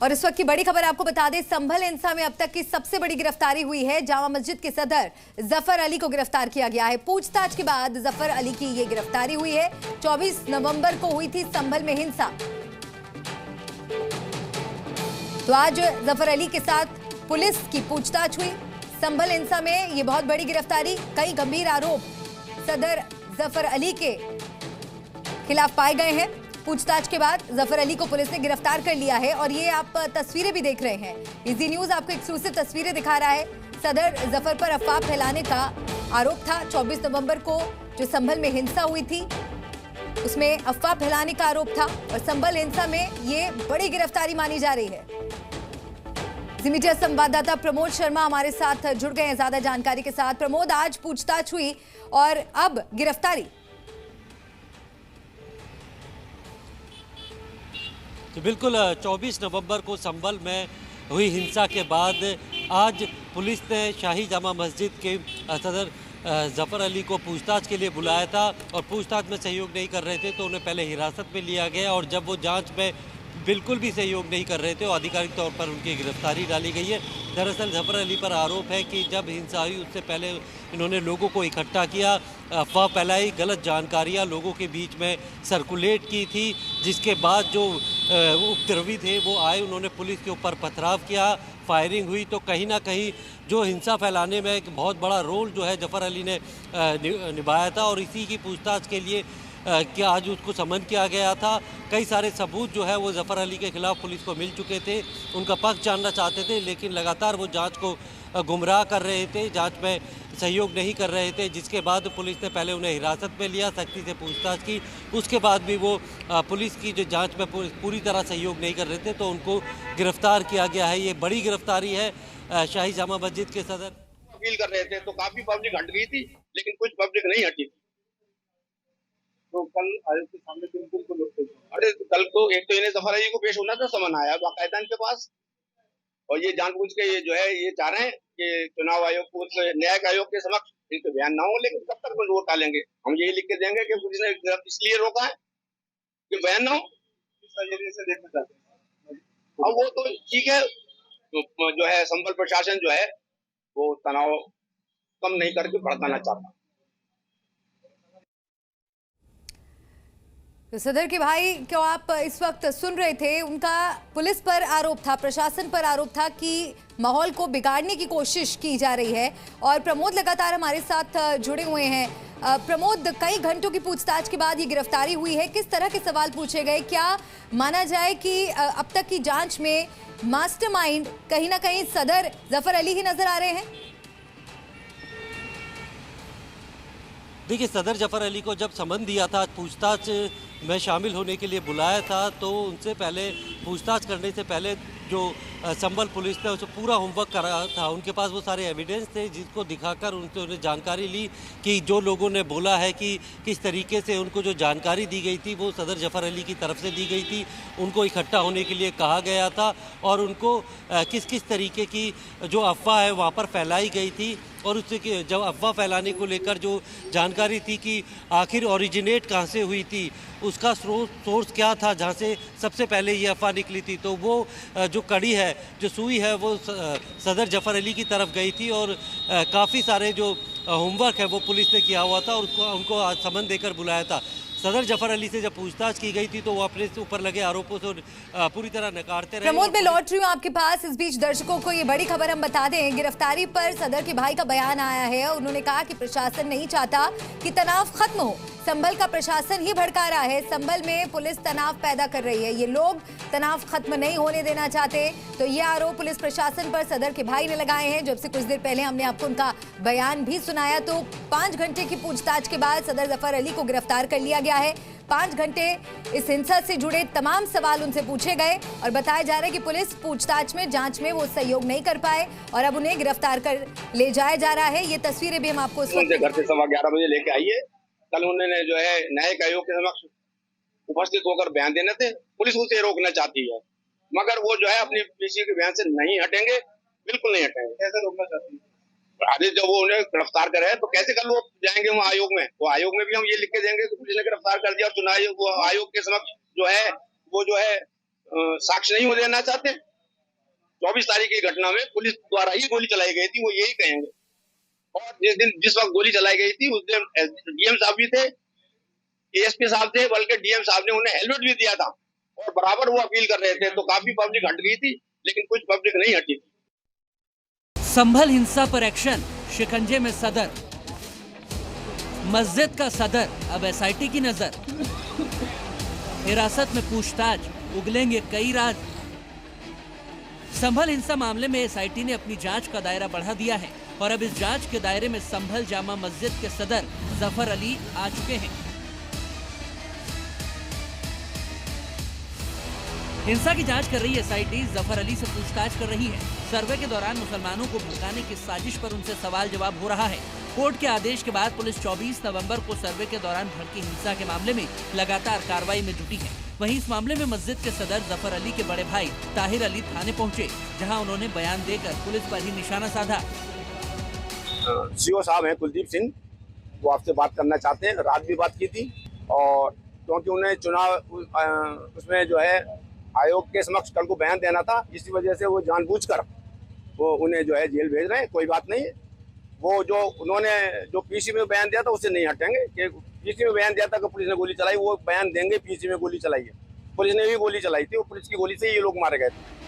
और इस वक्त की बड़ी खबर आपको बता दें, संभल इंसा में अब तक की सबसे बड़ी गिरफ्तारी हुई है। जामा मस्जिद के सदर जफर अली को गिरफ्तार किया गया है। पूछताछ के बाद जफर अली की ये गिरफ्तारी हुई है। 24 नवंबर को हुई थी संभल में हिंसा। तो आज जफर अली के साथ पुलिस की पूछताछ हुई। संभल हिंसा में ये बहुत बड़ी गिरफ्तारी, कई गंभीर आरोप सदर जफर अली के खिलाफ पाए गए हैं। पूछताछ के बाद जफर अली को पुलिस ने गिरफ्तार कर लिया है और ये आप तस्वीरें भी देख रहे हैं। इजी न्यूज आपको एक्सक्लूसिव तस्वीरें दिखा रहा है। सदर जफर पर अफवाह फैलाने का आरोप था। 24 नवंबर को जो संभल में हिंसा हुई थी उसमें अफवाह फैलाने का आरोप था और संभल हिंसा में ये बड़ी गिरफ्तारी मानी जा रही है। जी मीडिया संवाददाता प्रमोद शर्मा हमारे साथ जुड़ गए हैं ज्यादा जानकारी के साथ। प्रमोद, आज पूछताछ हुई और अब गिरफ्तारी। तो बिल्कुल 24 नवंबर को संभल में हुई हिंसा के बाद आज पुलिस ने शाही जामा मस्जिद के सदर जफर अली को पूछताछ के लिए बुलाया था और पूछताछ में सहयोग नहीं कर रहे थे तो उन्हें पहले हिरासत में लिया गया और जब वो जांच में बिल्कुल भी सहयोग नहीं कर रहे थे और आधिकारिक तौर पर उनकी गिरफ्तारी डाली गई है। दरअसल जफर अली पर आरोप है कि जब हिंसा हुई उससे पहले इन्होंने लोगों को इकट्ठा किया, अफवाह फैलाई, गलत जानकारियां लोगों के बीच में सर्कुलेट की थी, जिसके बाद जो उपद्रवी थे वो आए, उन्होंने पुलिस के ऊपर पथराव किया, फायरिंग हुई। तो कहीं ना कहीं जो हिंसा फैलाने में एक बहुत बड़ा रोल जो है जफर अली ने निभाया था और इसी की पूछताछ के लिए कि आज उसको समन किया गया था। कई सारे सबूत जो है वो जफर अली के खिलाफ पुलिस को मिल चुके थे। उनका पक्ष जानना चाहते थे लेकिन लगातार वो जांच को गुमराह कर रहे थे, जांच में सहयोग नहीं कर रहे थे, जिसके बाद पुलिस ने पहले उन्हें हिरासत में लिया, सख्ती से पूछताछ की। उसके बाद भी वो पुलिस की जो जांच में पूरी तरह सहयोग नहीं कर रहे थे तो उनको गिरफ्तार किया गया है। ये बड़ी गिरफ्तारी है। शाही जामा मस्जिद के सदर अपील कर रहे थे तो काफी पब्लिक हट गई थी लेकिन कुछ पब्लिक नहीं हटी। तो कल आयोग के सामने अरे कल तो एक तो इन्हें जफर अली को पेश होना था, समन आया बाकायदा इनके पास और ये जानबूझ के ये जो है ये चाह रहे हैं कि चुनाव आयोग को, न्यायिक आयोग के समक्ष इनके बयान ना हो। लेकिन कब तक वोट डालेंगे? हम यही लिख के देंगे कि पुलिस ने इसलिए रोका है कि बयान ना हो। इस नजरिए से देखना चाहते हैं। अब वो तो ठीक है, तो जो है संभल प्रशासन जो है वो तनाव कम नहीं करके भड़काना चाहता। तो सदर के भाई क्यों आप इस वक्त सुन रहे थे, उनका पुलिस पर आरोप था, प्रशासन पर आरोप था कि माहौल को बिगाड़ने की कोशिश की जा रही है। और प्रमोद लगातार हमारे साथ जुड़े हुए हैं। प्रमोद, कई घंटों की पूछताछ के बाद ये गिरफ्तारी हुई है, किस तरह के सवाल पूछे गए? क्या माना जाए कि अब तक की जांच में मास्टरमाइंड कहीं ना कहीं सदर जफर अली ही नजर आ रहे हैं? देखिए, सदर जफर अली को जब समन दिया था, पूछताछ में शामिल होने के लिए बुलाया था, तो उनसे पहले पूछताछ करने से पहले जो संभल पुलिस ने उसे पूरा होमवर्क करा था। उनके पास वो सारे एविडेंस थे जिसको दिखाकर उनसे उन्हें जानकारी ली कि जो लोगों ने बोला है कि किस तरीके से उनको जो जानकारी दी गई थी वो सदर जफर अली की तरफ से दी गई थी। उनको इकट्ठा होने के लिए कहा गया था और उनको किस किस तरीके की जो अफवाह है वहाँ पर फैलाई गई थी और उससे जब अफवाह फैलाने को लेकर जो जानकारी थी कि आखिर ओरिजिनेट कहाँ से हुई थी, उसका सोर्स क्या था जहाँ से सबसे पहले ये अफवाह निकली थी, तो वो जो कड़ी है, जो सुई है, वो सदर जफर अली की तरफ गई थी और काफ़ी सारे जो होमवर्क है वो पुलिस ने किया हुआ था और उनको आज समन देकर बुलाया था। सदर जफर अली से जब पूछताछ की गई थी तो वो अपने ऊपर लगे आरोपों से पूरी तरह नकारते रहे। प्रमोद, मैं लौट रही हूँ आपके पास। इस बीच दर्शकों को ये बड़ी खबर हम बता दें, गिरफ्तारी पर सदर के भाई का बयान आया है। उन्होंने कहा कि प्रशासन नहीं चाहता कि तनाव खत्म हो, संभल का प्रशासन ही भड़का रहा है, संभल में पुलिस तनाव पैदा कर रही है, ये लोग तनाव खत्म नहीं होने देना चाहते। तो ये आरोप पुलिस प्रशासन पर सदर के भाई ने लगाए हैं। जब से कुछ देर पहले हमने आपको उनका बयान भी सुनाया। तो 5 घंटे की पूछताछ के बाद सदर जफर अली को गिरफ्तार कर लिया गया है। 5 घंटे इस हिंसा से जुड़े तमाम सवाल उनसे पूछे गए और बताया जा रहा है कि पुलिस पूछताछ में, जांच में वो सहयोग नहीं कर पाए और अब उन्हें गिरफ्तार कर ले जाया जा रहा है। ये तस्वीरें भी हम आपको घर से 11:15 बजे लेके आई है। कल उन्होंने जो है न्यायिक आयोग के समक्ष उपस्थित होकर बयान देने थे। पुलिस उसे रोकना चाहती है मगर वो जो है अपनी पीसी के बयान से नहीं हटेंगे, बिल्कुल नहीं हटेंगे। कैसे रोकना चाहती है? अरे जब वो उन्हें गिरफ्तार करे तो कैसे कल वो जाएंगे वहाँ आयोग में? वो आयोग में भी हम ये लिख के देंगे कि पुलिस ने गिरफ्तार कर दिया और चुनाव आयोग के समक्ष जो है वो जो है साक्ष्य नहीं हो देना चाहते। 24 तारीख की घटना में पुलिस द्वारा ही गोली चलाई गई थी, वो यही कहेंगे। और जिस वक्त गोली चलाई गई थी उस दिन डीएम साहब भी थे, एएसपी साहब थे, बल्कि डीएम साहब ने उन्हें हेलमेट भी दिया था और बराबर वो अपील कर रहे थे। तो काफी पब्लिक हट गई थी, लेकिन कुछ पब्लिक नहीं हटी थी। संभल हिंसा पर एक्शन, शिकंजे में सदर, मस्जिद का सदर अब एसआईटी की नजर, हिरासत में पूछताछ, उगलेंगे कई राज। संभल हिंसा मामले में एसआईटी ने अपनी जांच का दायरा बढ़ा दिया है और अब इस जांच के दायरे में संभल जामा मस्जिद के सदर जफर अली आ चुके हैं। हिंसा की जांच कर रही एसआईटी जफर अली से पूछताछ कर रही है। सर्वे के दौरान मुसलमानों को भड़काने की साजिश पर उनसे सवाल जवाब हो रहा है। कोर्ट के आदेश के बाद पुलिस 24 नवंबर को सर्वे के दौरान भड़की हिंसा के मामले में लगातार कार्रवाई में जुटी है। वहीं इस मामले में मस्जिद के सदर जफर अली के बड़े भाई ताहिर अली थाने पहुंचे, जहां उन्होंने बयान देकर पुलिस पर ही निशाना साधा। सीओ साहब हैं कुलदीप सिंह, वो आपसे बात करना चाहते हैं। रात भी बात की थी और क्योंकि उन्हें चुनाव उसमें जो है आयोग के समक्ष कल को बयान देना था, इसी वजह से वो जानबूझकर वो उन्हें जो है जेल भेज रहे हैं। कोई बात नहीं, वो जो उन्होंने जो पीसी में बयान दिया था उससे नहीं हटेंगे। कि पीसी में बयान दिया था कि पुलिस ने गोली चलाई, वो बयान देंगे पीसी में गोली चलाई है। पुलिस ने भी गोली चलाई थी, वो पुलिस की गोली से ये लोग मारे गए थे।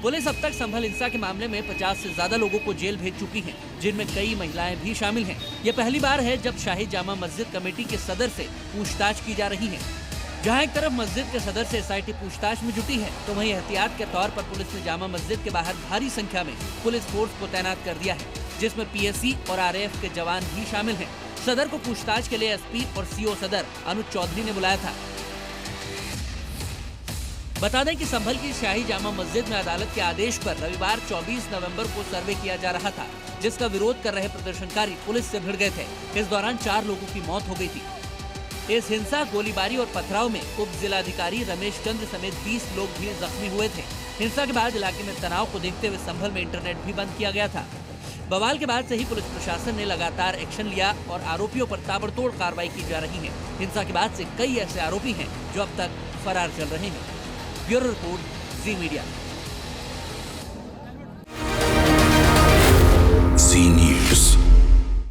पुलिस अब तक संभल हिंसा के मामले में 50 से ज्यादा लोगों को जेल भेज चुकी है, जिनमें कई महिलाएं भी शामिल हैं। ये पहली बार है जब शाही जामा मस्जिद कमेटी के सदर से पूछताछ की जा रही है। जहां एक तरफ मस्जिद के सदर से एसआईटी पूछताछ में जुटी है, तो वहीं एहतियात के तौर पर पुलिस ने जामा मस्जिद के बाहर भारी संख्या में पुलिस फोर्स को तैनात कर दिया है, जिसमें पीएससी और आरएएफ के जवान भी शामिल हैं। सदर को पूछताछ के लिए एसपी और सीओ सदर अनुज चौधरी ने बुलाया था। बता दें कि संभल की शाही जामा मस्जिद में अदालत के आदेश पर रविवार 24 नवंबर को सर्वे किया जा रहा था, जिसका विरोध कर रहे प्रदर्शनकारी पुलिस से भिड़ गए थे। इस दौरान 4 लोगों की मौत हो गई थी। इस हिंसा, गोलीबारी और पथराव में उप जिलाधिकारी रमेश चंद्र समेत 20 लोग भी जख्मी हुए थे। हिंसा के बाद इलाके में तनाव को देखते हुए संभल में इंटरनेट भी बंद किया गया था। बवाल के बाद से ही पुलिस प्रशासन ने लगातार एक्शन लिया और आरोपियों पर ताबड़तोड़ कार्रवाई की जा रही है। हिंसा के बाद से कई ऐसे आरोपी हैं जो अब तक फरार चल रहे हैं। ब्यूरो रिपोर्ट, जी मीडिया।